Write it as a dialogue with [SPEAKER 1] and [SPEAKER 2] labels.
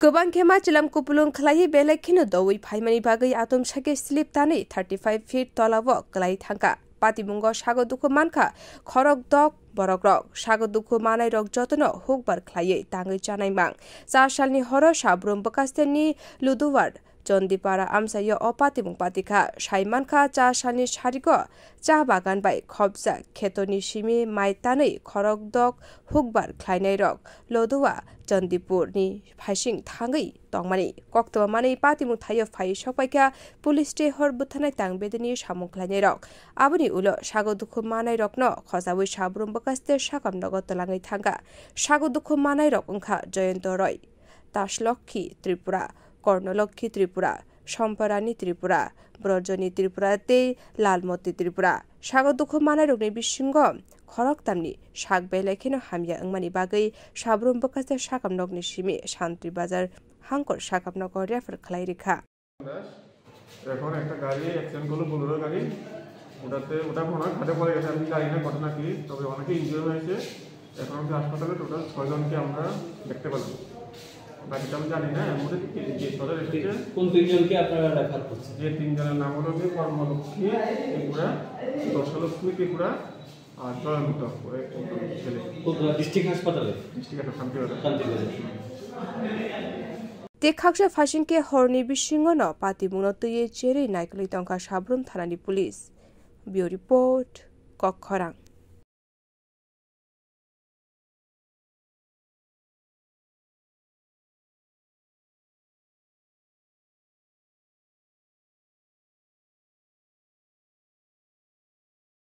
[SPEAKER 1] गोबां खेमा चिलाम कुपुलुं खलाई बेलेग खिनो दवै फाइमानि बागै आतम साके स्लिप तानै 35 फीट तलाव गलाई थांका पातिमुंग सागो दुखु मानखा खरक दक बरक रक सागो दुखु मानाय रक जतनो हुकबार खलाई ताङै जानाय मां 4 सालनि हर sabroom bwkhaste ludhuwa chadipara amchai patimung patika saimanka 4 सालनि सारिको चा बागान बाय खबजा खेतनि simi माइ तानै खरक दक हुकबार खलायनाय रक ludhuwa चंदीपुरनि फाइसिं थाङै तंमानि कक्तबा मानै पातिमुं थायो फाइ सकपाइका पुलिस स्टे हर बुथानाय तांबेदनि सामुं खलायनाय रक आबुनि उलो सागो दुखु मानाय रकनो खजाबै sabroom bwkhaste साखम नगो तलाङै थांगा सागो दुखु मानाय रक अंखा जयन्त रय तासलक्षी त्रिपुरा कर्णलक्षी त्रिपुरा सम्परानी त्रिपुरा ब्रजनी त्रिपुरा ते लालमती त्रिपुरा सागो दुखु मानाय रकनि बिसिंग खरक तामनि साग बेलेखिनो हामिया अंगमानि बागै sabroom bwkhaste sakham nogni simi santirbazar hangkor sakham nogo रेफार खलाई रेखा
[SPEAKER 2] এখন একটা গাড়ি অ্যাক্সিডেন্ট করলো বোলেরো গাড়ি ওটা মনে ঘাটে পড়ে গেছে আমি জানি না ঘটনা কি তবে অনেকে ইনজিওর হয়েছে এখন আমি হাসপাতালে টোটাল 6 জনকে আমরা দেখতে পেলাম বাকিটা আমি জানি না এমনকি কি সদর এসেছে
[SPEAKER 3] কোন তিনজনকে আপনারা রেফার করছেন যে
[SPEAKER 2] তিনজনের নাম হলো কি কর্মলক্ষ্মী ত্রিপুরা দশলক্ষ্মী ত্রিপুরা আর জয়ন্ত ছেলে
[SPEAKER 3] ডিস্ট্রিক্ট হাসপাতালে
[SPEAKER 2] santirbazar
[SPEAKER 1] देखा फासिंके हरनि बिसिंग न पातिमुंग तुये चेरै नायकलै तंका sabroom थानानि पुलिस ब्यूरो रिपोर्ट खरक